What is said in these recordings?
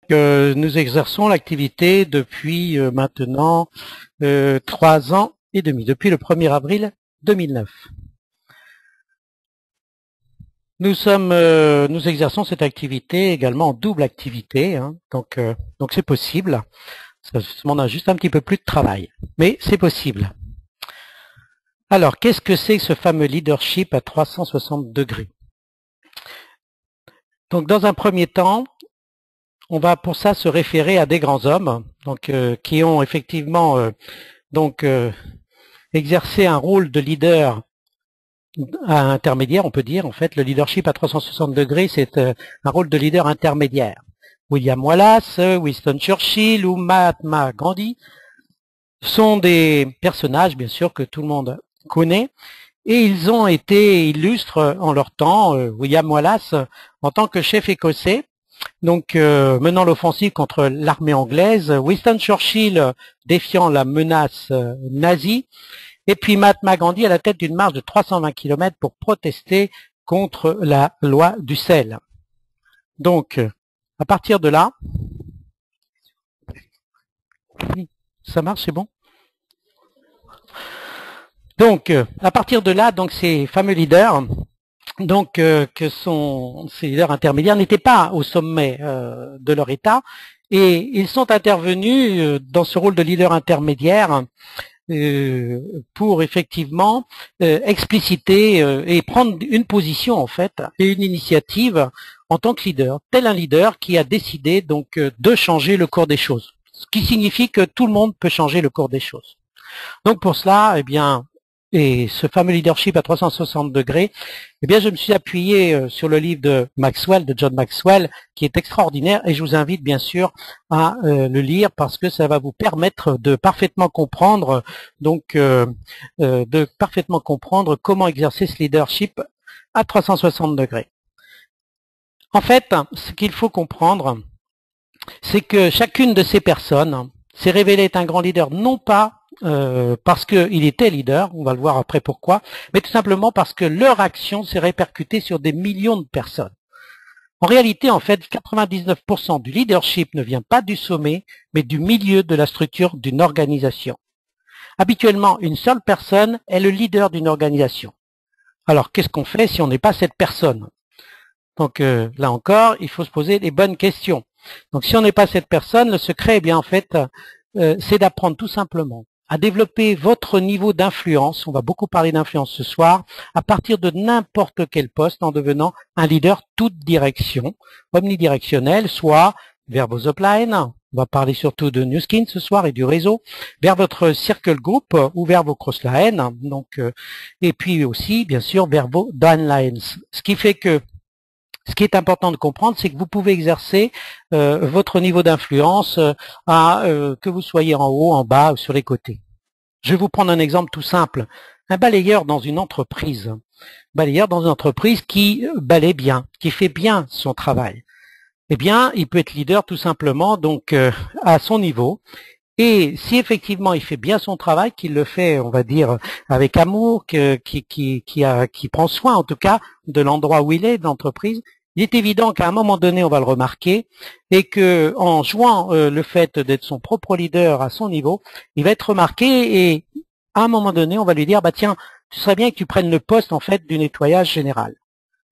Nous exerçons l'activité depuis maintenant 3 ans et demi, depuis le 1er avril 2009. Nous exerçons cette activité également en double activité, hein, donc c'est possible. Ça demande juste un petit peu plus de travail, mais c'est possible. Alors, qu'est-ce que c'est que ce fameux leadership à 360 degrés? Donc, dans un premier temps, on va pour ça se référer à des grands hommes, donc qui ont effectivement exercé un rôle de leader intermédiaire, on peut dire. En fait, le leadership à 360 degrés, c'est un rôle de leader intermédiaire. William Wallace, Winston Churchill ou Mahatma Gandhi sont des personnages, bien sûr, que tout le monde connaît, et ils ont été illustres en leur temps. William Wallace, en tant que chef écossais, donc menant l'offensive contre l'armée anglaise, Winston Churchill défiant la menace nazie, et puis Mahatma Gandhi à la tête d'une marche de 320 km pour protester contre la loi du sel. Donc, à partir de là, ça marche, c'est bon? Donc, à partir de là, donc ces fameux leaders, donc que sont ces leaders intermédiaires, n'étaient pas au sommet de leur État, et ils sont intervenus dans ce rôle de leader intermédiaire pour effectivement expliciter et prendre une position en fait et une initiative en tant que leader, tel un leader qui a décidé donc de changer le cours des choses, ce qui signifie que tout le monde peut changer le cours des choses. Donc pour cela, eh bien, et ce fameux leadership à 360 degrés, eh bien, je me suis appuyé sur le livre de Maxwell, de John Maxwell, qui est extraordinaire, et je vous invite bien sûr à le lire parce que ça va vous permettre de parfaitement comprendre, comment exercer ce leadership à 360 degrés. En fait, ce qu'il faut comprendre, c'est que chacune de ces personnes s'est révélée être un grand leader, non pas parce qu'il était leader, on va le voir après pourquoi, mais tout simplement parce que leur action s'est répercutée sur des millions de personnes. En réalité, en fait, 99% du leadership ne vient pas du sommet, mais du milieu de la structure d'une organisation. Habituellement, une seule personne est le leader d'une organisation. Alors, qu'est-ce qu'on fait si on n'est pas cette personne? Donc là encore, il faut se poser les bonnes questions. Donc si on n'est pas cette personne, le secret, eh bien en fait, c'est d'apprendre tout simplement à développer votre niveau d'influence. On va beaucoup parler d'influence ce soir, à partir de n'importe quel poste, en devenant un leader toute direction, omnidirectionnel, soit vers vos uplines, on va parler surtout de New Skin ce soir et du réseau, vers votre circle group ou vers vos crosslines, donc et puis aussi bien sûr vers vos downlines. Ce qui fait que ce qui est important de comprendre, c'est que vous pouvez exercer votre niveau d'influence que vous soyez en haut, en bas ou sur les côtés. Je vais vous prendre un exemple tout simple. Un balayeur dans une entreprise. Qui balaye bien, qui fait bien son travail. Eh bien, il peut être leader tout simplement donc à son niveau. Et si effectivement il fait bien son travail, qu'il le fait, on va dire, avec amour, qui prend soin en tout cas de l'endroit où il est, de l'entreprise, il est évident qu'à un moment donné, on va le remarquer et que en jouant le fait d'être son propre leader à son niveau, il va être remarqué et à un moment donné, on va lui dire, bah tiens, ce serait bien que tu prennes le poste en fait du nettoyage général.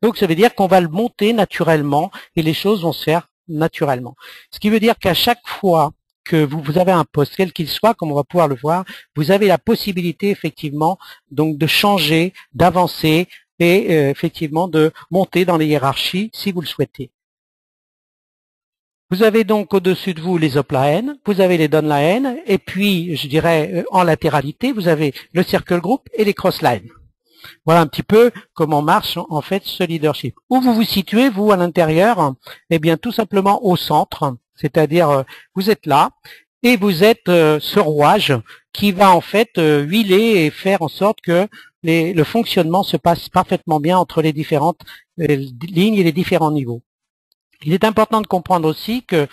Donc ça veut dire qu'on va le monter naturellement et les choses vont se faire naturellement. Ce qui veut dire qu'à chaque fois que vous avez un poste, quel qu'il soit, comme on va pouvoir le voir, vous avez la possibilité effectivement donc de changer, d'avancer et effectivement de monter dans les hiérarchies si vous le souhaitez. Vous avez donc au-dessus de vous les uplines, vous avez les downlines, et puis je dirais en latéralité, vous avez le circle group et les crosslines. Voilà un petit peu comment marche en fait ce leadership. Où vous vous situez, vous, à l'intérieur? Eh bien, tout simplement au centre, c'est-à-dire vous êtes là et vous êtes ce rouage qui va en fait huiler et faire en sorte que le fonctionnement se passe parfaitement bien entre les différentes lignes et les différents niveaux. Il est important de comprendre aussi que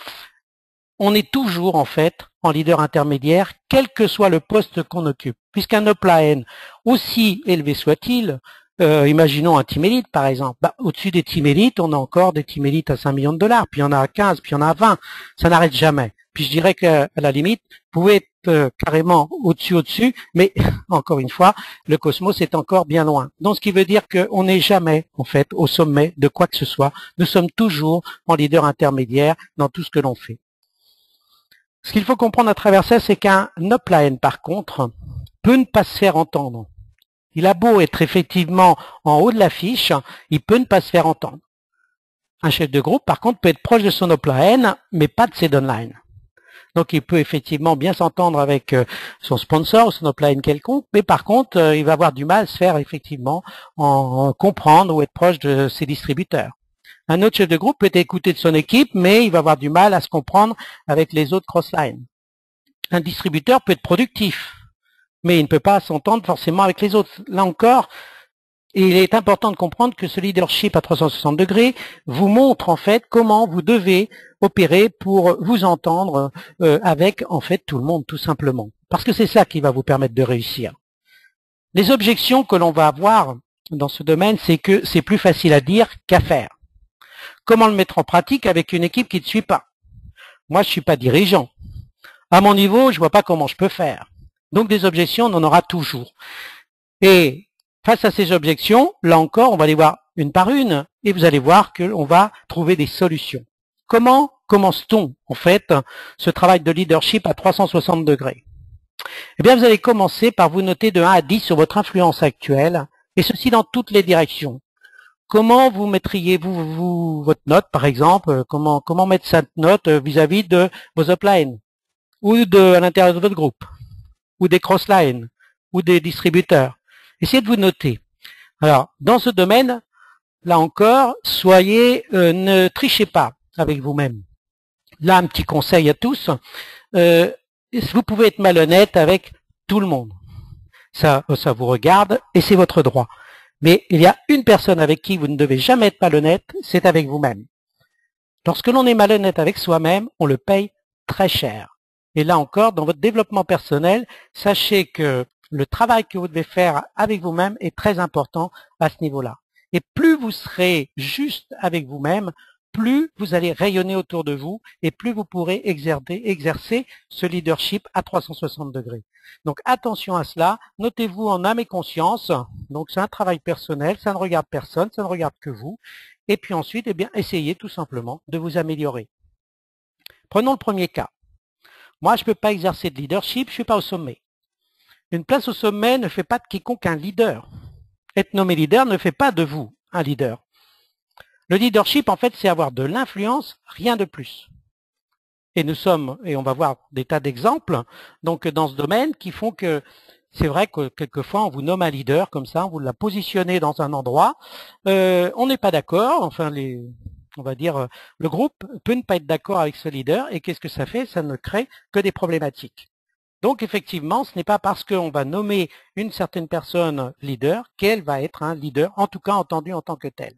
on est toujours en fait en leader intermédiaire, quel que soit le poste qu'on occupe. Puisqu'un upline, aussi élevé soit-il, Imaginons un team elite par exemple. Au-dessus des team elite, on a encore des team elite à 5 millions de dollars, puis il y en a à 15, puis il y en a à 20. Ça n'arrête jamais. Puis je dirais qu'à la limite, vous pouvez être carrément au-dessus, mais encore une fois, le cosmos est encore bien loin. Donc ce qui veut dire qu'on n'est jamais en fait au sommet de quoi que ce soit. Nous sommes toujours en leader intermédiaire dans tout ce que l'on fait. Ce qu'il faut comprendre à travers ça, c'est qu'un upline par contre peut ne pas se faire entendre. Il a beau être effectivement en haut de l'affiche, il peut ne pas se faire entendre. Un chef de groupe, par contre, peut être proche de son upline, mais pas de ses downlines. Donc, il peut effectivement bien s'entendre avec son sponsor ou son upline quelconque, mais par contre, il va avoir du mal à se faire effectivement en comprendre ou être proche de ses distributeurs. Un autre chef de groupe peut écouter de son équipe, mais il va avoir du mal à se comprendre avec les autres crosslines. Un distributeur peut être productif, mais il ne peut pas s'entendre forcément avec les autres. Là encore, il est important de comprendre que ce leadership à 360 degrés vous montre en fait comment vous devez opérer pour vous entendre avec en fait tout le monde tout simplement. Parce que c'est ça qui va vous permettre de réussir. Les objections que l'on va avoir dans ce domaine, c'est que c'est plus facile à dire qu'à faire. Comment le mettre en pratique avec une équipe qui ne suit pas? Moi, je ne suis pas dirigeant. À mon niveau, je ne vois pas comment je peux faire. Donc des objections, on en aura toujours. Et face à ces objections, là encore, on va les voir une par une et vous allez voir qu'on va trouver des solutions. Comment commence-t-on en fait ce travail de leadership à 360 degrés? Eh bien, vous allez commencer par vous noter de 1 à 10 sur votre influence actuelle et ceci dans toutes les directions. Comment vous mettriez votre note, par exemple, comment mettre cette note vis-à-vis de vos uplines ou à l'intérieur de votre groupe ou des crosslines, ou des distributeurs. Essayez de vous noter. Alors, dans ce domaine, là encore, ne trichez pas avec vous-même. Là, un petit conseil à tous, vous pouvez être malhonnête avec tout le monde. Ça vous regarde et c'est votre droit. Mais il y a une personne avec qui vous ne devez jamais être malhonnête, c'est avec vous-même. Lorsque l'on est malhonnête avec soi-même, on le paye très cher. Et là encore, dans votre développement personnel, sachez que le travail que vous devez faire avec vous-même est très important à ce niveau-là. Et plus vous serez juste avec vous-même, plus vous allez rayonner autour de vous et plus vous pourrez exercer ce leadership à 360 degrés. Donc attention à cela, notez-vous en âme et conscience. Donc c'est un travail personnel, ça ne regarde personne, ça ne regarde que vous. Et puis ensuite, eh bien, essayez tout simplement de vous améliorer. Prenons le premier cas. Moi, je ne peux pas exercer de leadership, je ne suis pas au sommet. Une place au sommet ne fait pas de quiconque un leader. Être nommé leader ne fait pas de vous un leader. Le leadership, en fait, c'est avoir de l'influence, rien de plus. Et on va voir des tas d'exemples, donc dans ce domaine, qui font que c'est vrai que quelquefois on vous nomme un leader comme ça, on vous l'a positionné dans un endroit, on n'est pas d'accord, enfin on va dire, le groupe peut ne pas être d'accord avec ce leader, et qu'est-ce que ça fait? Ça ne crée que des problématiques. Donc effectivement, ce n'est pas parce qu'on va nommer une certaine personne leader qu'elle va être un leader, en tout cas entendu en tant que tel.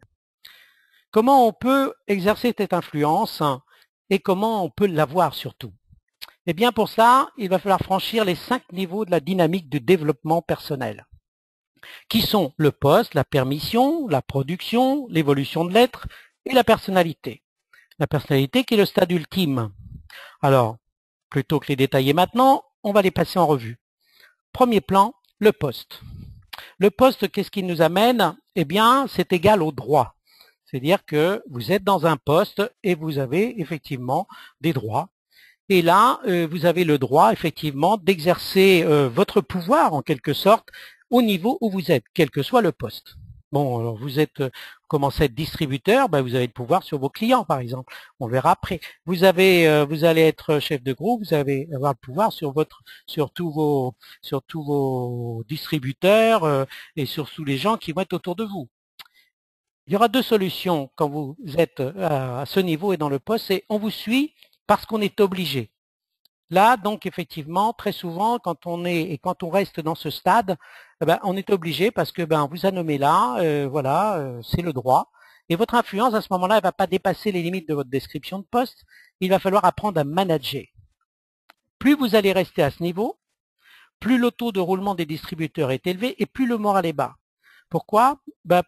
Comment on peut exercer cette influence et comment on peut l'avoir surtout? Eh bien pour ça, il va falloir franchir les 5 niveaux de la dynamique du développement personnel, qui sont le poste, la permission, la production, l'évolution de l'être et la personnalité. La personnalité qui est le stade ultime. Alors, plutôt que les détailler maintenant, on va les passer en revue. Premier plan, le poste. Le poste, qu'est-ce qui nous amène? Eh bien, c'est égal au droit. C'est-à-dire que vous êtes dans un poste et vous avez effectivement des droits. Et là, vous avez le droit effectivement d'exercer votre pouvoir en quelque sorte au niveau où vous êtes, quel que soit le poste. Bon, alors vous commencez à être distributeur, ben vous avez le pouvoir sur vos clients, par exemple. On le verra après. Vous allez être chef de groupe, vous allez avoir le pouvoir sur tous vos distributeurs et sur tous les gens qui vont être autour de vous. Il y aura 2 solutions quand vous êtes à ce niveau et dans le poste, c'est on vous suit parce qu'on est obligé. Là, donc, effectivement, très souvent, quand on reste dans ce stade, on est obligé parce que on vous a nommé là, c'est le droit. Et votre influence, à ce moment-là, elle ne va pas dépasser les limites de votre description de poste. Il va falloir apprendre à manager. Plus vous allez rester à ce niveau, plus le taux de roulement des distributeurs est élevé et plus le moral est bas. Pourquoi?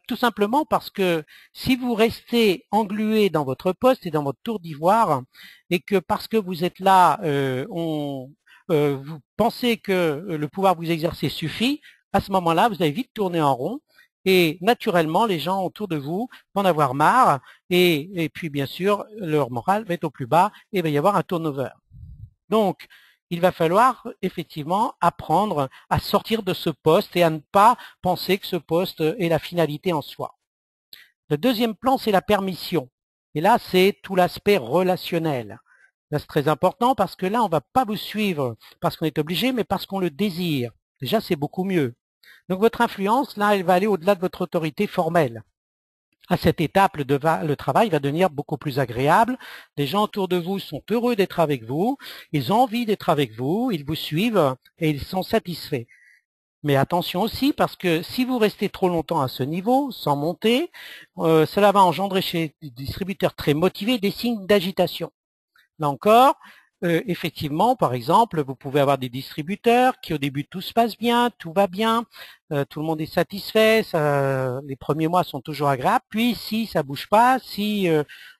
Tout simplement parce que si vous restez englué dans votre poste et dans votre tour d'ivoire, et que parce que vous êtes là, vous pensez que le pouvoir que vous exercez suffit, à ce moment-là, vous allez vite tourner en rond. Et naturellement, les gens autour de vous vont en avoir marre, et puis bien sûr, leur morale va être au plus bas, et il va y avoir un turnover. Donc, il va falloir effectivement apprendre à sortir de ce poste et à ne pas penser que ce poste est la finalité en soi. Le deuxième plan, c'est la permission. Et là, c'est tout l'aspect relationnel. Là, c'est très important parce que là, on ne va pas vous suivre parce qu'on est obligé, mais parce qu'on le désire. Déjà, c'est beaucoup mieux. Donc, votre influence, là, elle va aller au-delà de votre autorité formelle. À cette étape, le travail va devenir beaucoup plus agréable. Les gens autour de vous sont heureux d'être avec vous, ils ont envie d'être avec vous, ils vous suivent et ils sont satisfaits. Mais attention aussi, parce que si vous restez trop longtemps à ce niveau, sans monter, cela va engendrer chez les distributeurs très motivés des signes d'agitation. Là encore, effectivement, par exemple, vous pouvez avoir des distributeurs qui au début tout se passe bien, tout va bien, tout le monde est satisfait, les premiers mois sont toujours agréables, puis si ça bouge pas, si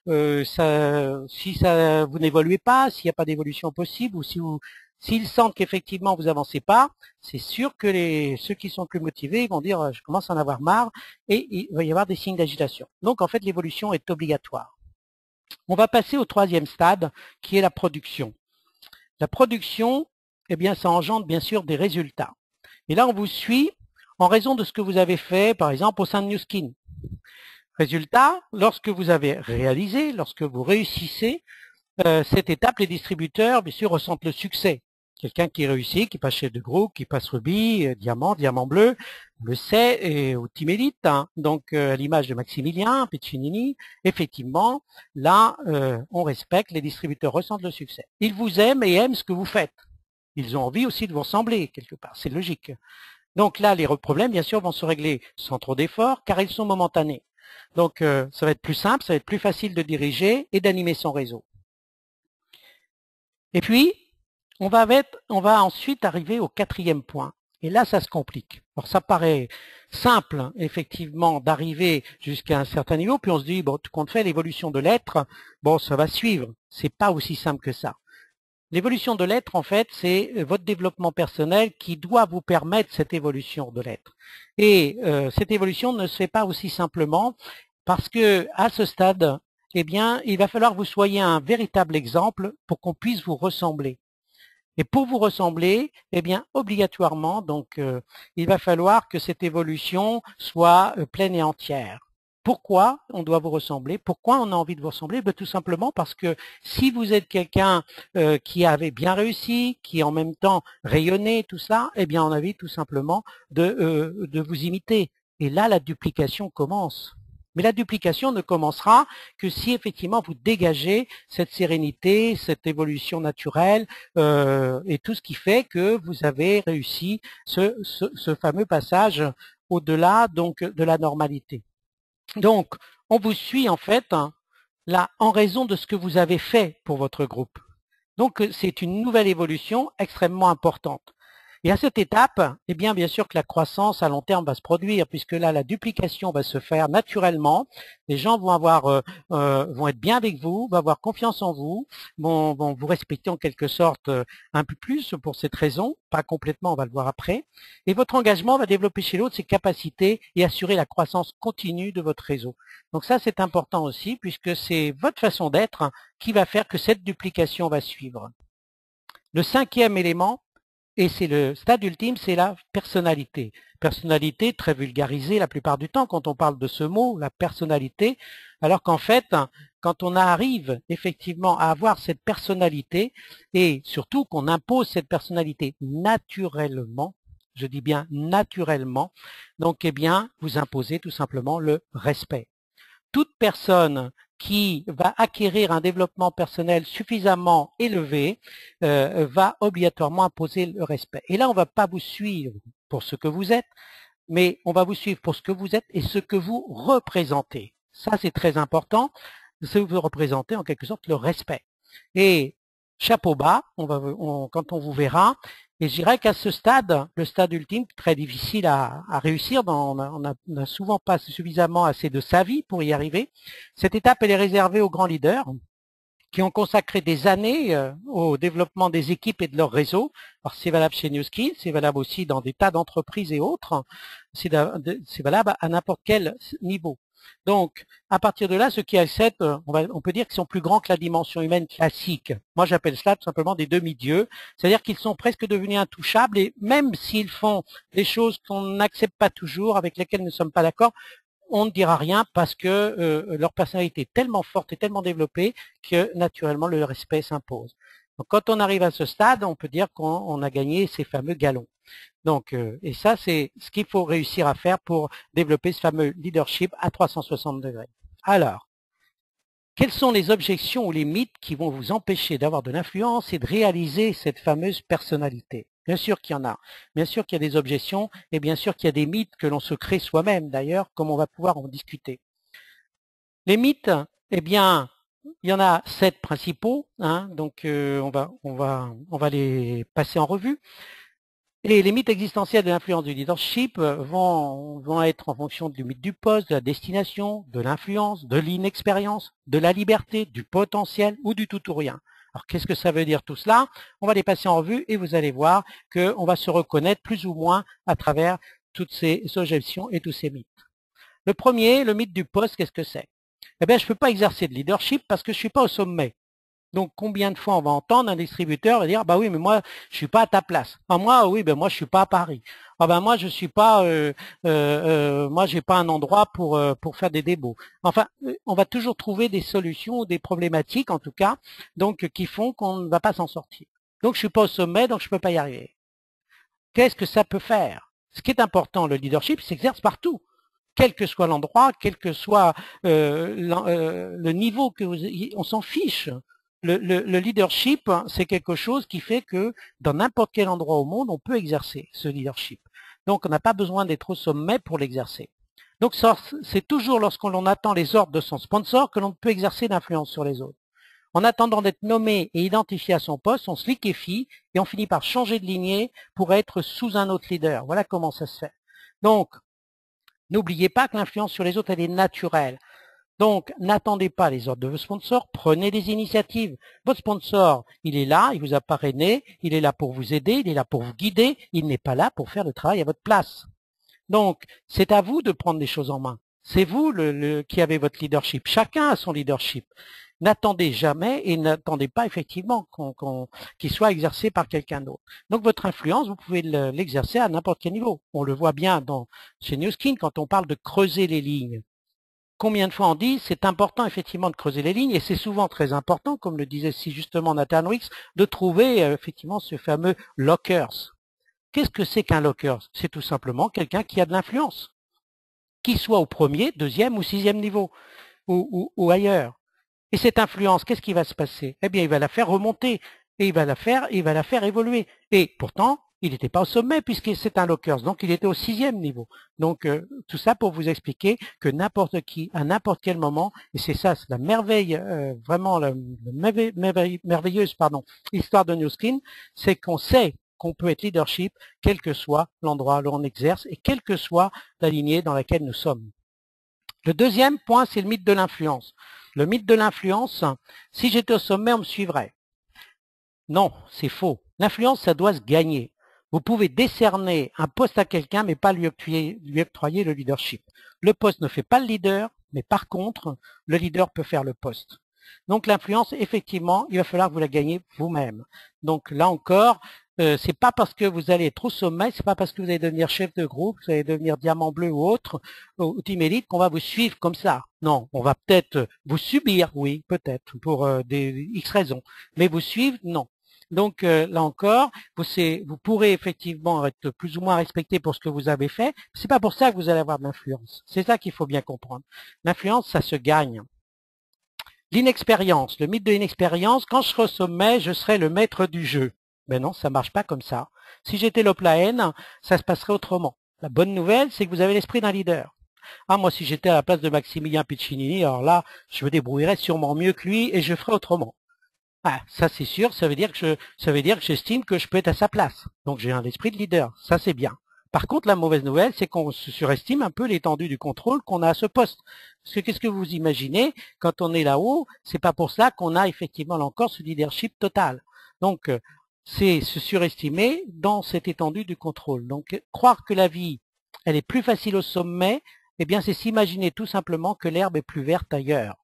vous n'évoluez pas, s'il n'y a pas d'évolution possible, ou s'ils sentent qu'effectivement vous avancez pas, c'est sûr que ceux qui sont plus motivés vont dire je commence à en avoir marre, et il va y avoir des signes d'agitation. Donc en fait l'évolution est obligatoire. On va passer au troisième stade, qui est la production. La production, eh bien, ça engendre bien sûr des résultats. Et là, on vous suit en raison de ce que vous avez fait, par exemple, au sein de New Skin. Résultat, lorsque vous avez réalisé, lorsque vous réussissez cette étape, les distributeurs, bien sûr, ressentent le succès. Quelqu'un qui réussit, qui passe chef de groupe, qui passe rubis, diamant, diamant bleu, on le sait, et au Team Elite, hein. Donc à l'image de Maximilien, Piccinini, effectivement, là, on respecte, les distributeurs ressentent le succès. Ils vous aiment et aiment ce que vous faites. Ils ont envie aussi de vous ressembler, quelque part, c'est logique. Donc là, les problèmes, bien sûr, vont se régler sans trop d'efforts, car ils sont momentanés. Donc ça va être plus simple, ça va être plus facile de diriger et d'animer son réseau. Et puis, on va ensuite arriver au quatrième point. Et là, ça se complique. Alors, ça paraît simple, effectivement, d'arriver jusqu'à un certain niveau, puis on se dit, bon, tout compte fait, l'évolution de l'être, bon, ça va suivre. C'est pas aussi simple que ça. L'évolution de l'être, en fait, c'est votre développement personnel qui doit vous permettre cette évolution de l'être. Et cette évolution ne se fait pas aussi simplement parce que, à ce stade, eh bien, il va falloir que vous soyez un véritable exemple pour qu'on puisse vous ressembler. Et pour vous ressembler, eh bien, obligatoirement, donc, il va falloir que cette évolution soit pleine et entière. Pourquoi on doit vous ressembler? Pourquoi on a envie de vous ressembler? Tout simplement parce que si vous êtes quelqu'un qui avait bien réussi, qui en même temps rayonnait, tout ça, eh bien, on a envie tout simplement de vous imiter. Et là, la duplication commence. Mais la duplication ne commencera que si effectivement vous dégagez cette sérénité, cette évolution naturelle et tout ce qui fait que vous avez réussi ce fameux passage au-delà donc de la normalité. Donc, on vous suit en fait là en raison de ce que vous avez fait pour votre groupe. Donc, c'est une nouvelle évolution extrêmement importante. Et à cette étape, eh bien sûr que la croissance à long terme va se produire, puisque là, la duplication va se faire naturellement. Les gens vont vont être bien avec vous, vont avoir confiance en vous, vont vous respecter en quelque sorte un peu plus pour cette raison, pas complètement, on va le voir après. Et votre engagement va développer chez l'autre ses capacités et assurer la croissance continue de votre réseau. Donc ça, c'est important aussi, puisque c'est votre façon d'être qui va faire que cette duplication va suivre. Le cinquième élément, et c'est le stade ultime, c'est la personnalité. Personnalité très vulgarisée la plupart du temps quand on parle de ce mot, la personnalité, alors qu'en fait, quand on arrive effectivement à avoir cette personnalité, et surtout qu'on impose cette personnalité naturellement, je dis bien naturellement, donc eh bien, vous imposez tout simplement le respect. Toute personne qui va acquérir un développement personnel suffisamment élevé va obligatoirement imposer le respect. Et là, on ne va pas vous suivre pour ce que vous êtes, mais on va vous suivre pour ce que vous êtes et ce que vous représentez. Ça, c'est très important. Ce que vous représentez, en quelque sorte, le respect. Et chapeau bas, quand on vous verra, Et je dirais qu'à ce stade, le stade ultime, très difficile à réussir, on n'a souvent pas suffisamment assez de sa vie pour y arriver. Cette étape, elle est réservée aux grands leaders qui ont consacré des années au développement des équipes et de leur réseau. Alors c'est valable chez New Skills, c'est valable aussi dans des tas d'entreprises et autres. C'est valable à n'importe quel niveau. Donc, à partir de là, ceux qui acceptent, on peut dire qu'ils sont plus grands que la dimension humaine classique. Moi, j'appelle cela tout simplement des demi-dieux. C'est-à-dire qu'ils sont presque devenus intouchables et même s'ils font des choses qu'on n'accepte pas toujours, avec lesquelles nous ne sommes pas d'accord, on ne dira rien parce que leur personnalité est tellement forte et tellement développée que naturellement le respect s'impose. Donc quand on arrive à ce stade, on peut dire qu'on a gagné ces fameux galons. Donc, et ça, c'est ce qu'il faut réussir à faire pour développer ce fameux leadership à 360 degrés. Alors, quelles sont les objections ou les mythes qui vont vous empêcher d'avoir de l'influence et de réaliser cette fameuse personnalité? Bien sûr qu'il y en a. Bien sûr qu'il y a des objections et bien sûr qu'il y a des mythes que l'on se crée soi-même d'ailleurs, comme on va pouvoir en discuter. Les mythes, eh bien, il y en a 7 principaux, hein, donc on va les passer en revue. Et les mythes existentiels de l'influence du leadership vont être en fonction du mythe du poste, de la destination, de l'influence, de l'inexpérience, de la liberté, du potentiel ou du tout ou rien. Alors qu'est-ce que ça veut dire tout cela? On va les passer en revue et vous allez voir qu'on va se reconnaître plus ou moins à travers toutes ces objections et tous ces mythes. Le premier, le mythe du poste, qu'est-ce que c'est? Eh bien, je ne peux pas exercer de leadership parce que je ne suis pas au sommet. Donc, combien de fois on va entendre un distributeur dire, bah oui, mais moi, je suis pas à ta place. Ah, moi, oui, ben moi, je suis pas à Paris. Ah ben moi, je suis pas, moi, j'ai pas un endroit pour faire des débats. Enfin, on va toujours trouver des solutions ou des problématiques, en tout cas, donc qui font qu'on ne va pas s'en sortir. Donc, je suis pas au sommet, donc je peux pas y arriver. Qu'est-ce que ça peut faire? Ce qui est important, le leadership s'exerce partout, quel que soit l'endroit, quel que soit le niveau que on s'en fiche. Le leadership, c'est quelque chose qui fait que dans n'importe quel endroit au monde, on peut exercer ce leadership. Donc, on n'a pas besoin d'être au sommet pour l'exercer. Donc, c'est toujours lorsqu'on attend les ordres de son sponsor que l'on peut exercer d'influence sur les autres. En attendant d'être nommé et identifié à son poste, on se liquéfie et on finit par changer de lignée pour être sous un autre leader. Voilà comment ça se fait. Donc, n'oubliez pas que l'influence sur les autres, elle est naturelle. Donc, n'attendez pas les ordres de vos sponsors, prenez des initiatives. Votre sponsor, il est là, il vous a parrainé, il est là pour vous aider, il est là pour vous guider, il n'est pas là pour faire le travail à votre place. Donc, c'est à vous de prendre les choses en main. C'est vous qui avez votre leadership. Chacun a son leadership. N'attendez jamais et n'attendez pas effectivement qu'il soit exercé par quelqu'un d'autre. Donc votre influence, vous pouvez l'exercer à n'importe quel niveau. On le voit bien chez New Skin quand on parle de creuser les lignes. Combien de fois on dit c'est important effectivement de creuser les lignes et c'est souvent très important, comme le disait si justement Nathan Wicks, de trouver effectivement ce fameux lockers. Qu'est-ce que c'est qu'un lockers? C'est tout simplement quelqu'un qui a de l'influence, qu'il soit au premier, deuxième ou sixième niveau ou ailleurs. Et cette influence, qu'est-ce qui va se passer? Eh bien, il va la faire remonter et il va la faire évoluer. Et pourtant, il n'était pas au sommet puisque c'est un lockers, donc il était au sixième niveau. Donc tout ça pour vous expliquer que n'importe qui, à n'importe quel moment, et c'est ça, c'est la merveille, vraiment la merveilleuse, histoire de New Skin, c'est qu'on sait qu'on peut être leadership, quel que soit l'endroit où on exerce et quelle que soit la lignée dans laquelle nous sommes. Le deuxième point, c'est le mythe de l'influence. Le mythe de l'influence, si j'étais au sommet, on me suivrait. Non, c'est faux. L'influence, ça doit se gagner. Vous pouvez décerner un poste à quelqu'un, mais pas lui octroyer le leadership. Le poste ne fait pas le leader, mais par contre, le leader peut faire le poste. Donc l'influence, effectivement, il va falloir que vous la gagnez vous-même. Donc là encore, c'est pas parce que vous allez être au sommet, c'est pas parce que vous allez devenir chef de groupe, vous allez devenir diamant bleu ou autre, ou team elite, qu'on va vous suivre comme ça. Non, on va peut-être vous subir, oui, peut-être, pour des X raisons. Mais vous suivre, non. Donc là encore, vous pourrez effectivement être plus ou moins respecté pour ce que vous avez fait. C'est pas pour ça que vous allez avoir de l'influence. C'est ça qu'il faut bien comprendre. L'influence, ça se gagne. L'inexpérience, le mythe de l'inexpérience, quand je serai au sommet, je serai le maître du jeu. Mais non, ça marche pas comme ça. Si j'étais l'Oplaen, ça se passerait autrement. La bonne nouvelle, c'est que vous avez l'esprit d'un leader. Ah, moi, si j'étais à la place de Maximilien Piccinini, alors là, je me débrouillerais sûrement mieux que lui et je ferais autrement. Ah, ça c'est sûr, ça veut dire que j'estime que je peux être à sa place. Donc j'ai un esprit de leader, ça c'est bien. Par contre, la mauvaise nouvelle, c'est qu'on se surestime un peu l'étendue du contrôle qu'on a à ce poste. Parce que qu'est-ce que vous imaginez, quand on est là-haut, c'est pas pour cela qu'on a effectivement là encore ce leadership total. Donc c'est se surestimer dans cette étendue du contrôle. Donc croire que la vie, elle est plus facile au sommet, eh bien c'est s'imaginer tout simplement que l'herbe est plus verte ailleurs.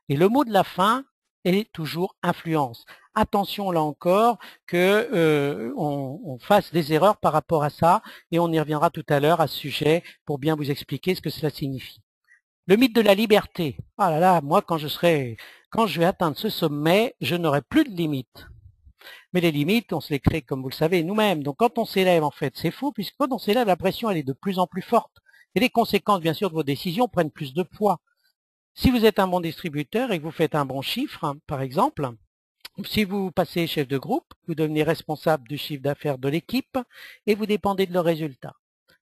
Et le mot de la fin est toujours influence. Attention là encore que on fasse des erreurs par rapport à ça, et on y reviendra tout à l'heure à ce sujet pour bien vous expliquer ce que cela signifie. Le mythe de la liberté. Ah là là, moi quand je vais atteindre ce sommet, je n'aurai plus de limites. Mais les limites, on se les crée, comme vous le savez, nous-mêmes. Donc quand on s'élève, en fait, c'est fou, puisque quand on s'élève, la pression, elle est de plus en plus forte. Et les conséquences, bien sûr, de vos décisions prennent plus de poids. Si vous êtes un bon distributeur et que vous faites un bon chiffre, par exemple, si vous passez chef de groupe, vous devenez responsable du chiffre d'affaires de l'équipe et vous dépendez de leurs résultats.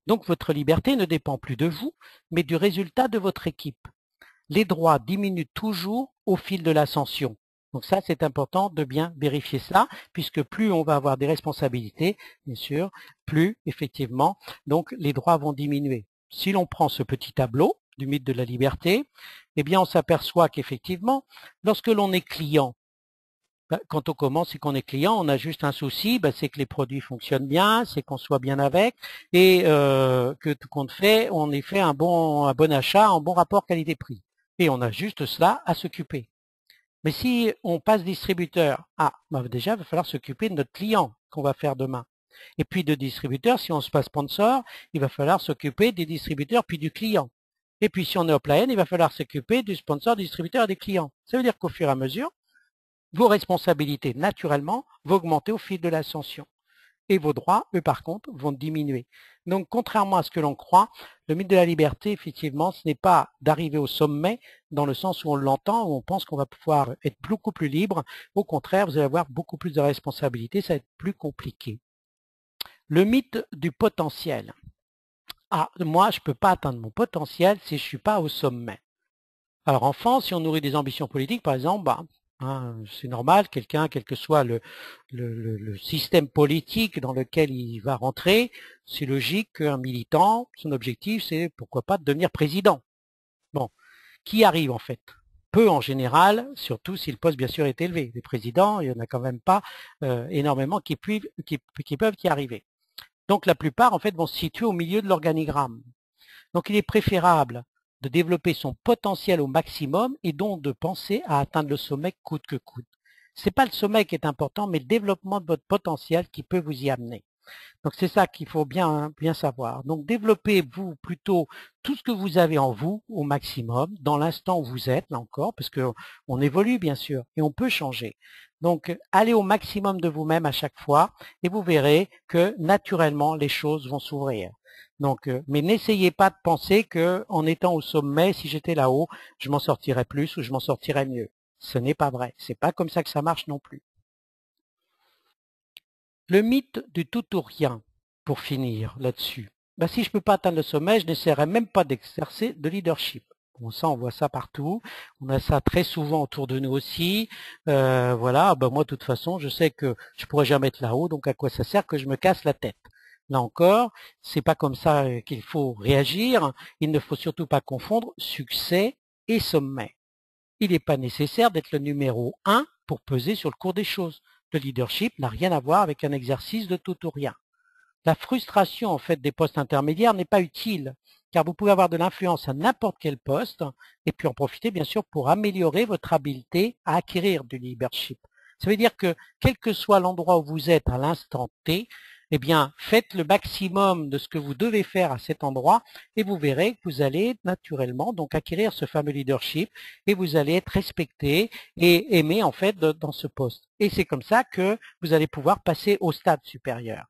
Donc votre liberté ne dépend plus de vous, mais du résultat de votre équipe. Les droits diminuent toujours au fil de l'ascension. Donc ça, c'est important de bien vérifier ça, puisque plus on va avoir des responsabilités, bien sûr, plus effectivement, donc les droits vont diminuer. Si l'on prend ce petit tableau du mythe de la liberté, eh bien on s'aperçoit qu'effectivement, lorsque l'on est client, quand on commence et qu'on est client, on a juste un souci, c'est que les produits fonctionnent bien, c'est qu'on soit bien avec, et que tout compte fait, on ait fait un bon achat, un bon rapport qualité-prix. Et on a juste cela à s'occuper. Mais si on passe distributeur, déjà, il va falloir s'occuper de notre client qu'on va faire demain. Et puis de distributeur, si on se passe sponsor, il va falloir s'occuper des distributeurs puis du client. Et puis si on est upline, il va falloir s'occuper du sponsor, du distributeur et des clients. Ça veut dire qu'au fur et à mesure, vos responsabilités, naturellement, vont augmenter au fil de l'ascension. Et vos droits, eux, par contre, vont diminuer. Donc, contrairement à ce que l'on croit, le mythe de la liberté, effectivement, ce n'est pas d'arriver au sommet dans le sens où on l'entend, où on pense qu'on va pouvoir être beaucoup plus libre. Au contraire, vous allez avoir beaucoup plus de responsabilités, ça va être plus compliqué. Le mythe du potentiel. Moi, je ne peux pas atteindre mon potentiel si je ne suis pas au sommet. Alors, enfant, si on nourrit des ambitions politiques, par exemple, c'est normal, quelqu'un, quel que soit le système politique dans lequel il va rentrer, c'est logique qu'un militant, son objectif, c'est pourquoi pas de devenir président. Bon, qui arrive en fait? Peu en général, surtout si le poste bien sûr est élevé. Les présidents, il n'y en a quand même pas énormément qui peuvent y arriver. Donc la plupart en fait vont se situer au milieu de l'organigramme. Donc il est préférable de développer son potentiel au maximum et donc de penser à atteindre le sommet coûte que coûte. Ce n'est pas le sommet qui est important, mais le développement de votre potentiel qui peut vous y amener. Donc c'est ça qu'il faut bien savoir. Donc développez-vous plutôt tout ce que vous avez en vous au maximum, dans l'instant où vous êtes, là encore, parce qu'on évolue bien sûr, et on peut changer. Donc allez au maximum de vous-même à chaque fois, et vous verrez que naturellement les choses vont s'ouvrir. Donc, mais n'essayez pas de penser que en étant au sommet, si j'étais là-haut, je m'en sortirais plus ou je m'en sortirais mieux. Ce n'est pas vrai. C'est pas comme ça que ça marche non plus. Le mythe du tout ou rien, pour finir là-dessus. Si je ne peux pas atteindre le sommet, je n'essaierai même pas d'exercer de leadership. Bon, ça, on voit ça partout. On a ça très souvent autour de nous aussi. Voilà, moi, de toute façon, je sais que je pourrais jamais être là-haut, donc à quoi ça sert que je me casse la tête? Là encore, c'est pas comme ça qu'il faut réagir. Il ne faut surtout pas confondre succès et sommet. Il n'est pas nécessaire d'être le numéro 1 pour peser sur le cours des choses. Le leadership n'a rien à voir avec un exercice de tout ou rien. La frustration en fait des postes intermédiaires n'est pas utile, car vous pouvez avoir de l'influence à n'importe quel poste et puis en profiter bien sûr pour améliorer votre habileté à acquérir du leadership. Ça veut dire que quel que soit l'endroit où vous êtes à l'instant T, eh bien, faites le maximum de ce que vous devez faire à cet endroit et vous verrez que vous allez naturellement donc acquérir ce fameux leadership et vous allez être respecté et aimé en fait dans ce poste. Et c'est comme ça que vous allez pouvoir passer au stade supérieur.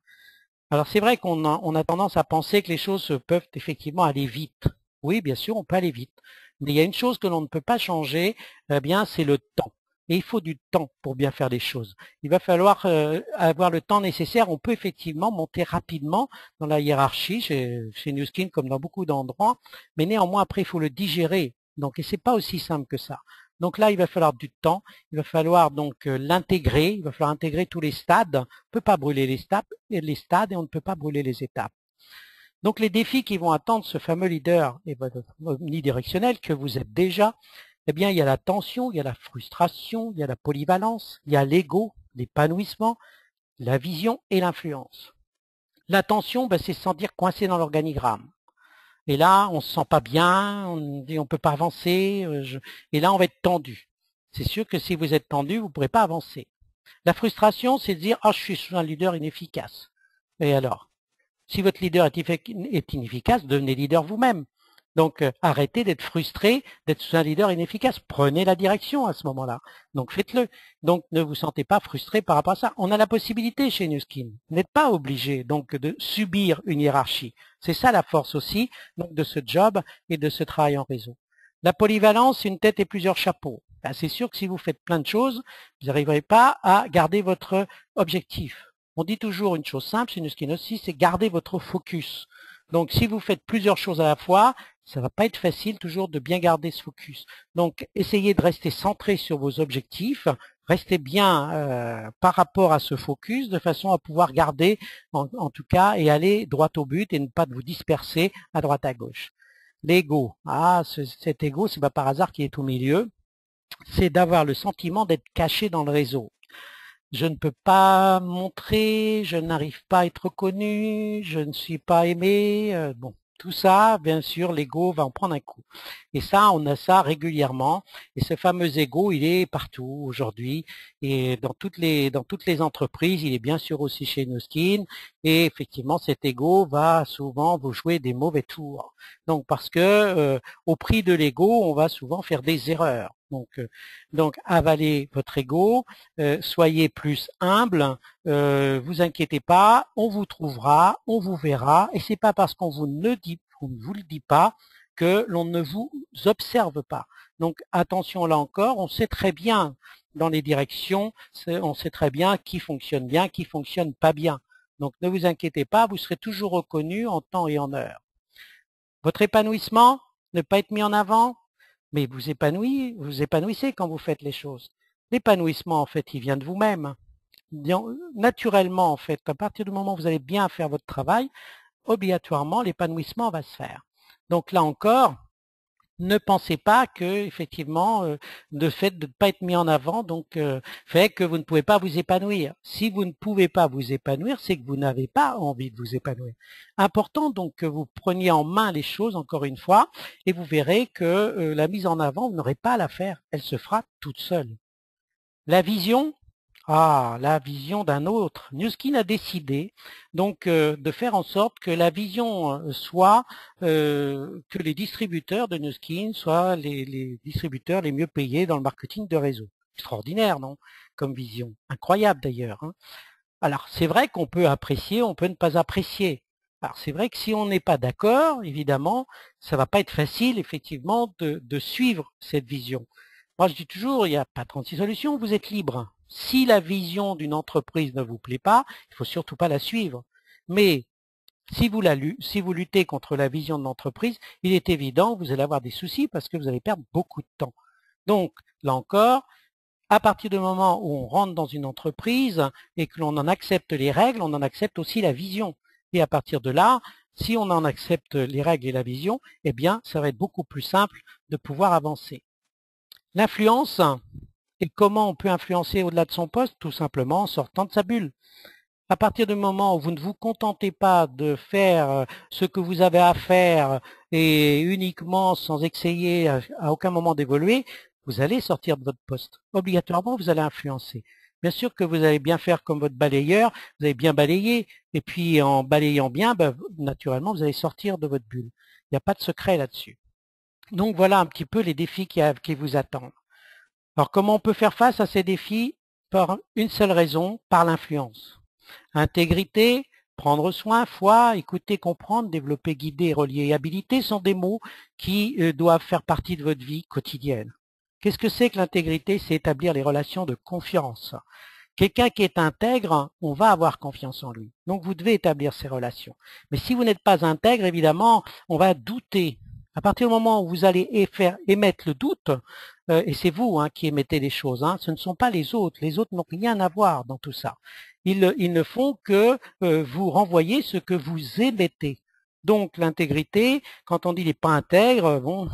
Alors c'est vrai qu'on a tendance à penser que les choses peuvent effectivement aller vite. Oui, bien sûr, on peut aller vite. Mais il y a une chose que l'on ne peut pas changer, eh bien, c'est le temps. Et il faut du temps pour bien faire les choses. Il va falloir avoir le temps nécessaire. On peut effectivement monter rapidement dans la hiérarchie chez Nu Skin comme dans beaucoup d'endroits, mais néanmoins après il faut le digérer. Donc et c'est pas aussi simple que ça. Donc là, il va falloir du temps, il va falloir donc l'intégrer, il va falloir intégrer tous les stades. On ne peut pas brûler les stades et on ne peut pas brûler les étapes. Donc les défis qui vont attendre ce fameux leader et votre omnidirectionnel que vous êtes déjà, eh bien il y a la tension, il y a la frustration, il y a la polyvalence, il y a l'ego, l'épanouissement, la vision et l'influence. La tension, ben, c'est se sentir coincé dans l'organigramme. Et là, on se sent pas bien, on dit on peut pas avancer, et là on va être tendu. C'est sûr que si vous êtes tendu, vous ne pourrez pas avancer. La frustration, c'est de dire ah, je suis sous un leader inefficace. Et alors? Si votre leader est inefficace, devenez leader vous-même. Donc arrêtez d'être frustré, d'être sous un leader inefficace. Prenez la direction à ce moment-là. Donc faites-le. Donc ne vous sentez pas frustré par rapport à ça. On a la possibilité chez Nu Skin. Vous n'êtes pas obligé donc de subir une hiérarchie. C'est ça la force aussi donc de ce job et de ce travail en réseau. La polyvalence, une tête et plusieurs chapeaux. Ben, c'est sûr que si vous faites plein de choses, vous n'arriverez pas à garder votre objectif. On dit toujours une chose simple chez Nu Skin aussi, c'est garder votre focus. Donc si vous faites plusieurs choses à la fois, ça va pas être facile toujours de bien garder ce focus. Donc essayez de rester centré sur vos objectifs, restez bien par rapport à ce focus de façon à pouvoir garder en tout cas et aller droit au but et ne pas vous disperser à droite à gauche. L'ego, cet ego, c'est pas par hasard qu'il est au milieu, c'est d'avoir le sentiment d'être caché dans le réseau. Je ne peux pas montrer, je n'arrive pas à être reconnu, je ne suis pas aimé. Bon, tout ça, bien sûr, l'ego va en prendre un coup. Et ça, on a ça régulièrement. Et ce fameux ego, il est partout aujourd'hui. Et dans toutes les entreprises, il est bien sûr aussi chez Nu Skin. Et effectivement, cet ego va souvent vous jouer des mauvais tours. Donc, parce que au prix de l'ego, on va souvent faire des erreurs. Donc avalez votre ego, soyez plus humble, vous inquiétez pas, on vous trouvera, on vous verra, et c'est pas parce qu'on ne vous le dit pas que l'on ne vous observe pas. Donc attention là encore, on sait très bien dans les directions, on sait très bien qui fonctionne pas bien. Donc ne vous inquiétez pas, vous serez toujours reconnu en temps et en heure. Votre épanouissement, ne pas être mis en avant, mais vous épanouissez quand vous faites les choses. L'épanouissement, en fait, il vient de vous-même. Naturellement, en fait, à partir du moment où vous allez bien faire votre travail, obligatoirement, l'épanouissement va se faire. Donc là encore, ne pensez pas que effectivement le fait de ne pas être mis en avant fait que vous ne pouvez pas vous épanouir. Si vous ne pouvez pas vous épanouir, c'est que vous n'avez pas envie de vous épanouir. Important donc que vous preniez en main les choses encore une fois et vous verrez que la mise en avant, vous n'aurez pas à la faire, elle se fera toute seule. La vision, la vision d'un autre. Nu Skin a décidé donc de faire en sorte que la vision soit que les distributeurs de Nu Skin soient les distributeurs les mieux payés dans le marketing de réseau. Extraordinaire, non? Comme vision. Incroyable d'ailleurs. Hein. Alors c'est vrai qu'on peut apprécier, on peut ne pas apprécier. Alors c'est vrai que si on n'est pas d'accord, évidemment, ça va pas être facile effectivement de suivre cette vision. Moi je dis toujours, il n'y a pas 36 solutions, vous êtes libre. Si la vision d'une entreprise ne vous plaît pas, il faut surtout pas la suivre. Mais si vous luttez contre la vision de l'entreprise, il est évident que vous allez avoir des soucis parce que vous allez perdre beaucoup de temps. Donc là encore, à partir du moment où on rentre dans une entreprise et que l'on en accepte les règles, on en accepte aussi la vision. Et à partir de là, si on en accepte les règles et la vision, eh bien, ça va être beaucoup plus simple de pouvoir avancer. L'influence, et comment on peut influencer au-delà de son poste? Tout simplement en sortant de sa bulle. À partir du moment où vous ne vous contentez pas de faire ce que vous avez à faire et uniquement sans essayer à aucun moment d'évoluer, vous allez sortir de votre poste. Obligatoirement, vous allez influencer. Bien sûr que vous allez bien faire comme votre balayeur, vous allez bien balayer, et puis en balayant bien, naturellement, vous allez sortir de votre bulle. Il n'y a pas de secret là-dessus. Donc voilà un petit peu les défis qui vous attendent. Alors comment on peut faire face à ces défis? Par une seule raison, par l'influence. Intégrité, prendre soin, foi, écouter, comprendre, développer, guider, reliabilité sont des mots qui doivent faire partie de votre vie quotidienne. Qu'est-ce que c'est que l'intégrité? C'est établir les relations de confiance. Quelqu'un qui est intègre, on va avoir confiance en lui. Donc vous devez établir ces relations. Mais si vous n'êtes pas intègre, évidemment, on va douter. À partir du moment où vous allez faire émettre le doute, et c'est vous qui émettez les choses, ce ne sont pas les autres n'ont rien à voir dans tout ça. Ils ne font que vous renvoyer ce que vous émettez. Donc l'intégrité, quand on dit il n'est pas intègre, bon,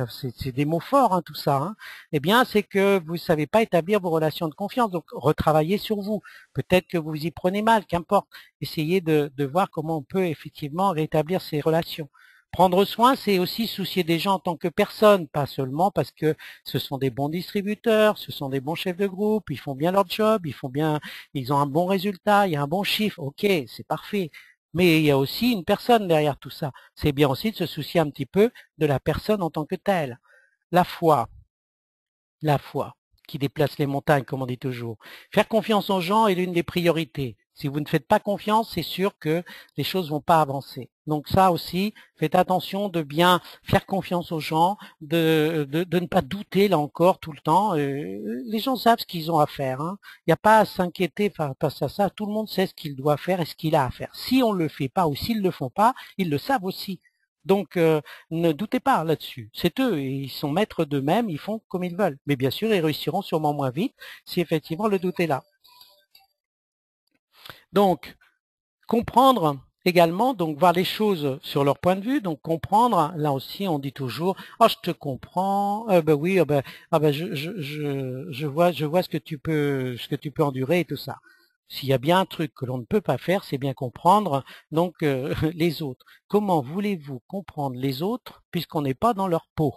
c'est des mots forts tout ça, eh bien c'est que vous ne savez pas établir vos relations de confiance, donc retravaillez sur vous. Peut-être que vous y prenez mal, qu'importe. Essayez de voir comment on peut effectivement rétablir ces relations. Prendre soin, c'est aussi soucier des gens en tant que personne, pas seulement parce que ce sont des bons distributeurs, ce sont des bons chefs de groupe, ils font bien leur job, ils ont un bon résultat, il y a un bon chiffre, ok, c'est parfait. Mais il y a aussi une personne derrière tout ça. C'est bien aussi de se soucier un petit peu de la personne en tant que telle. La foi, qui déplace les montagnes, comme on dit toujours. Faire confiance aux gens est l'une des priorités. Si vous ne faites pas confiance, c'est sûr que les choses vont pas avancer. Donc ça aussi, faites attention de bien faire confiance aux gens, de ne pas douter là encore tout le temps. Les gens savent ce qu'ils ont à faire. Il n'y a pas à s'inquiéter face à ça. Tout le monde sait ce qu'il doit faire et ce qu'il a à faire. Si on ne le fait pas ou s'ils ne le font pas, ils le savent aussi. Donc, ne doutez pas là-dessus. C'est eux, ils sont maîtres d'eux-mêmes, ils font comme ils veulent. Mais bien sûr, ils réussiront sûrement moins vite si effectivement le doute est là. Donc, comprendre également, donc voir les choses sur leur point de vue, donc comprendre, là aussi on dit toujours, oh je te comprends, ben oui, je vois ce que tu peux endurer et tout ça. S'il y a bien un truc que l'on ne peut pas faire, c'est bien comprendre donc les autres. Comment voulez-vous comprendre les autres puisqu'on n'est pas dans leur peau?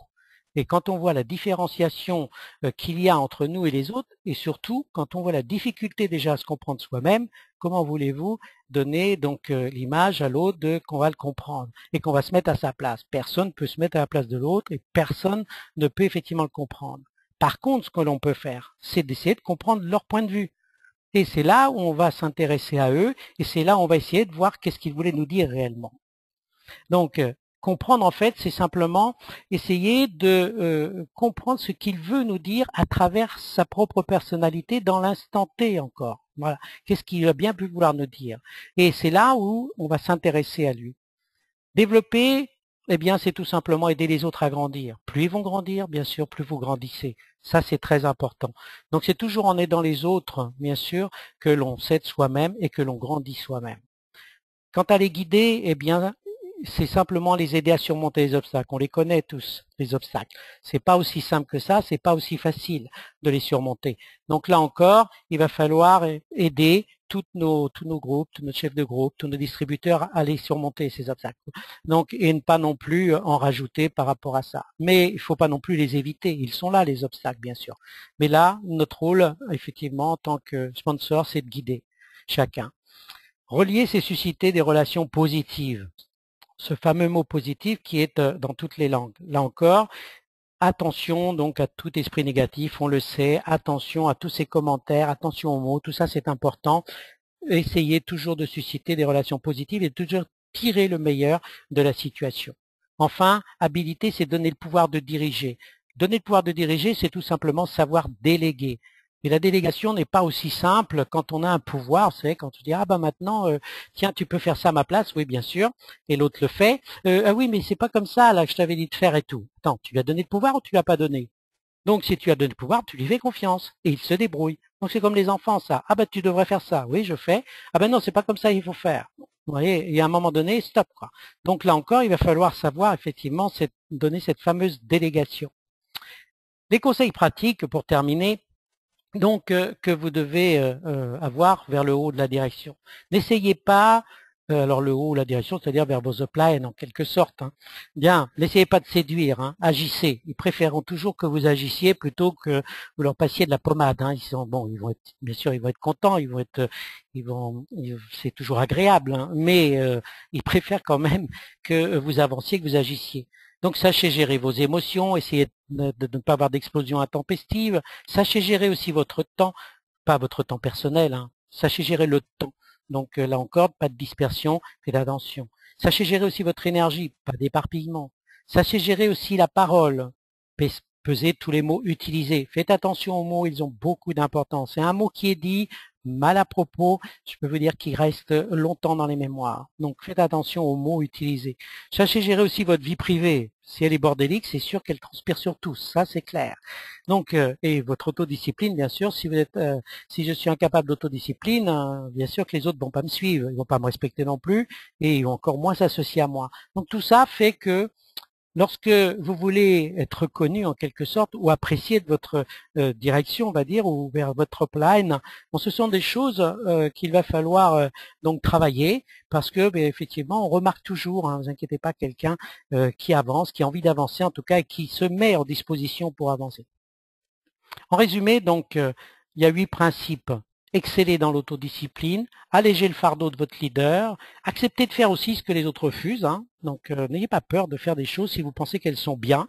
Et quand on voit la différenciation qu'il y a entre nous et les autres, et surtout quand on voit la difficulté déjà à se comprendre soi-même, comment voulez-vous donner donc l'image à l'autre qu'on va le comprendre et qu'on va se mettre à sa place? Personne ne peut se mettre à la place de l'autre et personne ne peut effectivement le comprendre. Par contre, ce que l'on peut faire, c'est d'essayer de comprendre leur point de vue. Et c'est là où on va s'intéresser à eux et c'est là où on va essayer de voir qu'est-ce qu'ils voulaient nous dire réellement. Donc, comprendre en fait, c'est simplement essayer de comprendre ce qu'il veut nous dire à travers sa propre personnalité dans l'instant T encore. Voilà. Qu'est-ce qu'il a bien pu vouloir nous dire? Et c'est là où on va s'intéresser à lui. Développer, eh bien, c'est tout simplement aider les autres à grandir. Plus ils vont grandir, bien sûr, plus vous grandissez. Ça, c'est très important. Donc, c'est toujours en aidant les autres, bien sûr, que l'on s'aide soi-même et que l'on grandit soi-même. Quant à les guider, eh bien, c'est simplement les aider à surmonter les obstacles. On les connaît tous, les obstacles. C'est pas aussi simple que ça, c'est pas aussi facile de les surmonter. Donc là encore, il va falloir aider tous nos groupes, tous nos chefs de groupe, tous nos distributeurs à les surmonter ces obstacles. Donc, et ne pas non plus en rajouter par rapport à ça. Mais il faut pas non plus les éviter. Ils sont là, les obstacles, bien sûr. Mais là, notre rôle, effectivement, en tant que sponsor, c'est de guider chacun. Relier, c'est susciter des relations positives. Ce fameux mot positif qui est dans toutes les langues. Là encore, attention donc à tout esprit négatif, on le sait, attention à tous ces commentaires, attention aux mots, tout ça c'est important. Essayez toujours de susciter des relations positives et toujours tirer le meilleur de la situation. Enfin, habilité, c'est donner le pouvoir de diriger. Donner le pouvoir de diriger, c'est tout simplement savoir déléguer. Et la délégation n'est pas aussi simple quand on a un pouvoir, vous savez, quand tu dis, ah ben maintenant, tiens, tu peux faire ça à ma place, oui bien sûr, et l'autre le fait, ah oui mais c'est pas comme ça là que je t'avais dit de faire et tout. Attends, tu lui as donné le pouvoir ou tu lui as pas donné? Donc si tu as donné le pouvoir, tu lui fais confiance, et il se débrouille. Donc c'est comme les enfants ça, ah ben tu devrais faire ça, oui je fais, ah ben non c'est pas comme ça qu'il faut faire. Vous voyez, il y a un moment donné, stop quoi. Donc là encore, il va falloir savoir effectivement donner cette fameuse délégation. Les conseils pratiques pour terminer, donc que vous devez avoir vers le haut de la direction. N'essayez pas, alors le haut de la direction, c'est-à-dire vers vos uplines en quelque sorte. Bien, n'essayez pas de séduire, agissez. Ils préféreront toujours que vous agissiez plutôt que vous leur passiez de la pommade. Ils sont bon, ils vont être, bien sûr, ils vont être contents, c'est toujours agréable, mais ils préfèrent quand même que vous avanciez, que vous agissiez. Donc sachez gérer vos émotions, essayez de ne pas avoir d'explosion intempestive. Sachez gérer aussi votre temps, pas votre temps personnel, sachez gérer le temps. Donc là encore, pas de dispersion, faites attention. Sachez gérer aussi votre énergie, pas d'éparpillement. Sachez gérer aussi la parole, pesez tous les mots utilisés. Faites attention aux mots, ils ont beaucoup d'importance. Et un mot qui est dit mal à propos, je peux vous dire qu'ils restent longtemps dans les mémoires. Donc faites attention aux mots utilisés. Sachez gérer aussi votre vie privée. Si elle est bordélique, c'est sûr qu'elle transpire sur tous, ça c'est clair. Donc et votre autodiscipline, bien sûr, si je suis incapable d'autodiscipline, bien sûr que les autres vont pas me suivre, ils vont pas me respecter non plus, et ils vont encore moins s'associer à moi. Donc tout ça fait que lorsque vous voulez être reconnu en quelque sorte ou apprécié de votre direction, on va dire, ou vers votre upline, bon, ce sont des choses qu'il va falloir donc travailler parce que effectivement on remarque toujours, hein, ne vous inquiétez pas, quelqu'un qui avance, qui a envie d'avancer en tout cas et qui se met en disposition pour avancer. En résumé, donc, il y a 8 principes. Exceller dans l'autodiscipline, alléger le fardeau de votre leader, accepter de faire aussi ce que les autres refusent. Hein. Donc, n'ayez pas peur de faire des choses si vous pensez qu'elles sont bien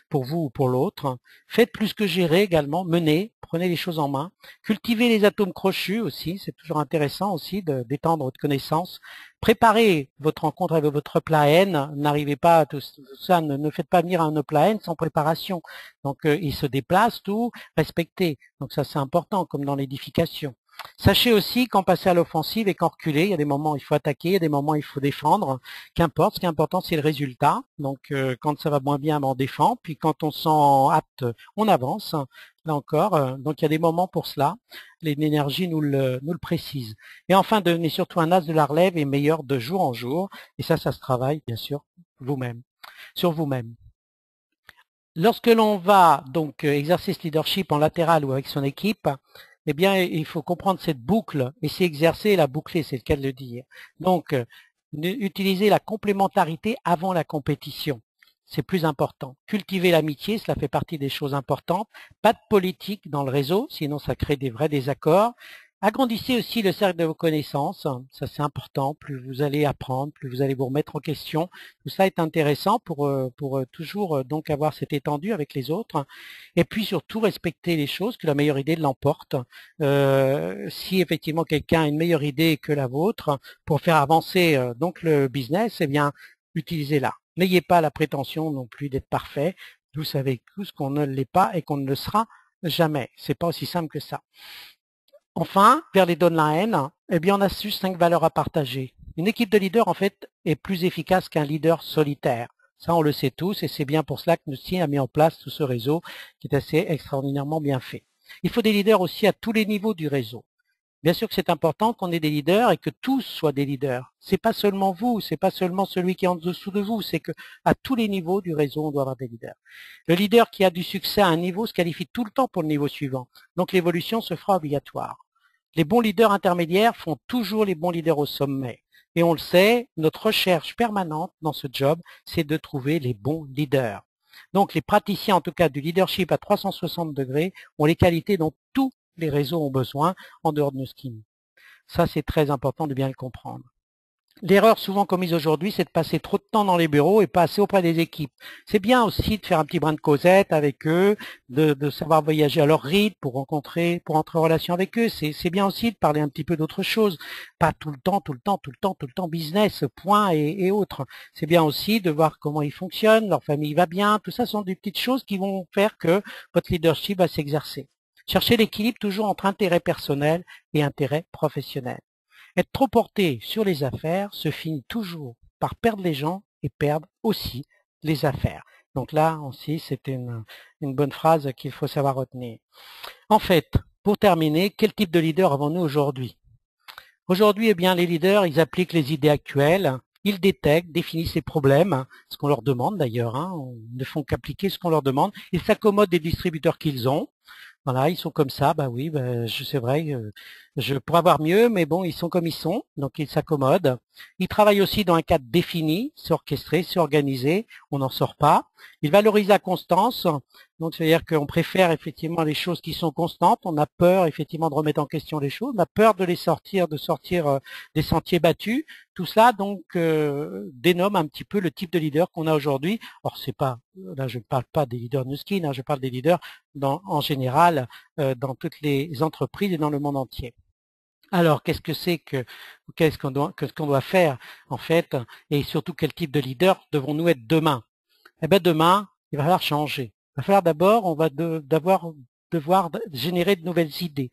pour vous ou pour l'autre. Faites plus que gérer également, menez, prenez les choses en main. Cultivez les atomes crochus aussi, c'est toujours intéressant aussi d'étendre votre connaissance. Préparez votre rencontre avec votre upline, n'arrivez pas à tout ça, ne faites pas venir un upline sans préparation. Donc, il se déplace, tout, respectez. Donc ça c'est important, comme dans l'édification. Sachez aussi qu'en passer à l'offensive et qu'en reculer, il y a des moments où il faut attaquer, il y a des moments où il faut défendre. Qu'importe, ce qui est important, c'est le résultat. Donc, quand ça va moins bien, on défend. Puis quand on sent apte, on avance. Là encore, donc il y a des moments pour cela. L'énergie nous le précise. Et enfin, devenez surtout un as de la relève et meilleur de jour en jour. Et ça se travaille, bien sûr, vous-même, sur vous-même. Lorsque l'on va donc exercer ce leadership en latéral ou avec son équipe, eh bien, il faut comprendre cette boucle et s'y exercer et la boucler, c'est le cas de le dire. Donc, utiliser la complémentarité avant la compétition. C'est plus important. Cultiver l'amitié, cela fait partie des choses importantes. Pas de politique dans le réseau, sinon ça crée des vrais désaccords. Agrandissez aussi le cercle de vos connaissances, ça c'est important, plus vous allez apprendre, plus vous allez vous remettre en question. Tout ça est intéressant pour toujours donc avoir cette étendue avec les autres. Et puis surtout respecter les choses, que la meilleure idée l'emporte. Si effectivement quelqu'un a une meilleure idée que la vôtre pour faire avancer donc le business, eh bien utilisez-la. N'ayez pas la prétention non plus d'être parfait. Vous savez tous qu'on ne l'est pas et qu'on ne le sera jamais. C'est pas aussi simple que ça. Enfin, vers les downlines, eh bien, on a su 5 valeurs à partager. Une équipe de leaders, en fait, est plus efficace qu'un leader solitaire. Ça, on le sait tous, et c'est bien pour cela que Nuskin a mis en place tout ce réseau qui est assez extraordinairement bien fait. Il faut des leaders aussi à tous les niveaux du réseau. Bien sûr que c'est important qu'on ait des leaders et que tous soient des leaders. C'est pas seulement vous, c'est pas seulement celui qui est en dessous de vous, c'est que à tous les niveaux du réseau, on doit avoir des leaders. Le leader qui a du succès à un niveau se qualifie tout le temps pour le niveau suivant. Donc l'évolution se fera obligatoire. Les bons leaders intermédiaires font toujours les bons leaders au sommet. Et on le sait, notre recherche permanente dans ce job, c'est de trouver les bons leaders. Donc les praticiens, en tout cas du leadership à 360 degrés, ont les qualités dont tous les réseaux ont besoin en dehors de Nuskin. Ça, c'est très important de bien le comprendre. L'erreur souvent commise aujourd'hui, c'est de passer trop de temps dans les bureaux et pas assez auprès des équipes. C'est bien aussi de faire un petit brin de causette avec eux, de savoir voyager à leur rythme pour rencontrer, pour entrer en relation avec eux. C'est bien aussi de parler un petit peu d'autre chose. Pas tout le temps business, point et autres. C'est bien aussi de voir comment ils fonctionnent, leur famille va bien. Tout ça sont des petites choses qui vont faire que votre leadership va s'exercer. Cherchez l'équilibre toujours entre intérêt personnel et intérêt professionnel. Être trop porté sur les affaires se finit toujours par perdre les gens et perdre aussi les affaires. Donc là aussi, c'est une bonne phrase qu'il faut savoir retenir. En fait, pour terminer, quel type de leader avons-nous aujourd'hui? Aujourd'hui, eh bien, les leaders, ils appliquent les idées actuelles, ils détectent, définissent les problèmes, ce qu'on leur demande d'ailleurs, hein, ne font qu'appliquer ce qu'on leur demande, ils s'accommodent des distributeurs qu'ils ont. Voilà, ils sont comme ça, bah oui, c'est vrai, je pourrais avoir mieux, mais bon, ils sont comme ils sont, donc ils s'accommodent. Ils travaillent aussi dans un cadre défini, c'est orchestré, c'est organisé, on n'en sort pas. Ils valorisent la constance, donc c'est-à-dire qu'on préfère effectivement les choses qui sont constantes, on a peur effectivement de remettre en question les choses, on a peur de sortir des sentiers battus. Tout cela donc dénomme un petit peu le type de leader qu'on a aujourd'hui. Or c'est pas, là je ne parle pas des leaders Nuskin, hein, je parle des leaders en général dans toutes les entreprises et dans le monde entier. Alors, qu'est-ce qu'on doit faire en fait, et surtout quel type de leader devons-nous être demain? Eh bien demain, il va falloir changer. Il va falloir d'abord, on va devoir générer de nouvelles idées.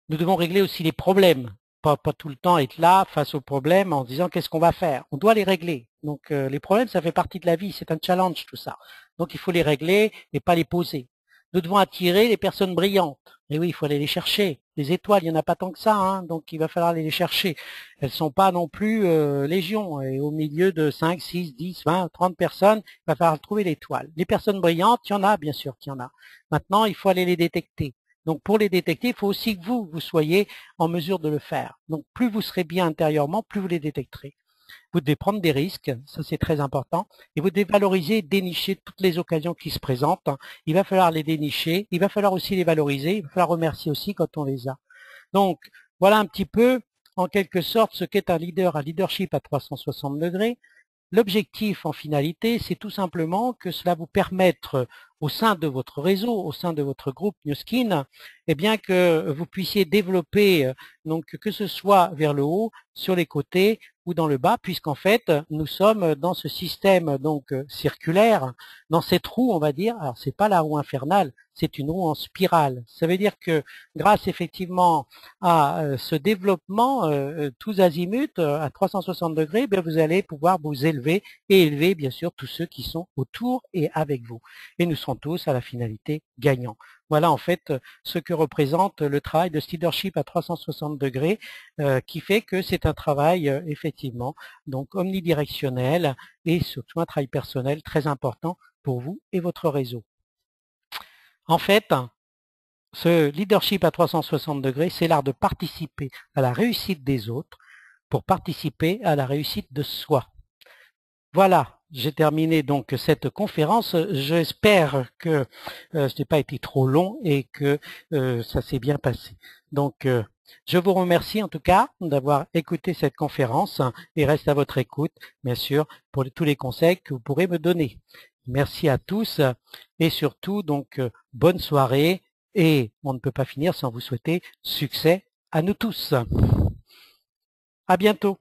Nous devons régler aussi les problèmes. Pas tout le temps être là face aux problèmes en se disant qu'est-ce qu'on va faire. On doit les régler. Donc les problèmes, ça fait partie de la vie, c'est un challenge tout ça. Donc il faut les régler et pas les poser. Nous devons attirer les personnes brillantes. Et oui, il faut aller les chercher. Les étoiles, il n'y en a pas tant que ça, hein, donc il va falloir aller les chercher. Elles sont pas non plus légion. Et au milieu de 5, 6, 10, 20, 30 personnes, il va falloir trouver l'étoile. Les personnes brillantes, il y en a, bien sûr qu'il y en a. Maintenant, il faut aller les détecter. Donc pour les détecter, il faut aussi que vous soyez en mesure de le faire. Donc plus vous serez bien intérieurement, plus vous les détecterez. Vous devez prendre des risques, ça c'est très important, et vous devez valoriser, dénicher toutes les occasions qui se présentent. Il va falloir les dénicher, il va falloir aussi les valoriser, il va falloir remercier aussi quand on les a. Donc voilà un petit peu, en quelque sorte, ce qu'est un leadership à 360 degrés. L'objectif en finalité, c'est tout simplement que cela vous permette au sein de votre réseau, au sein de votre groupe New Skin, eh bien que vous puissiez développer, donc que ce soit vers le haut, sur les côtés ou dans le bas, puisqu'en fait nous sommes dans ce système donc circulaire, dans cette roue on va dire. Alors c'est pas la roue infernale, c'est une roue en spirale. Ça veut dire que grâce effectivement à ce développement tous azimuts à 360 degrés, bien, vous allez pouvoir vous élever et élever bien sûr tous ceux qui sont autour et avec vous. Et nous serons tous à la finalité gagnants. Voilà en fait ce que représente le travail de leadership à 360 degrés qui fait que c'est un travail effectivement donc omnidirectionnel et surtout un travail personnel très important pour vous et votre réseau. En fait, ce leadership à 360 degrés, c'est l'art de participer à la réussite des autres pour participer à la réussite de soi. Voilà, j'ai terminé donc cette conférence. J'espère que ce n'est pas été trop long et que ça s'est bien passé. Donc, je vous remercie en tout cas d'avoir écouté cette conférence et reste à votre écoute, bien sûr, pour tous les conseils que vous pourrez me donner. Merci à tous et surtout, donc, bonne soirée et on ne peut pas finir sans vous souhaiter succès à nous tous. À bientôt.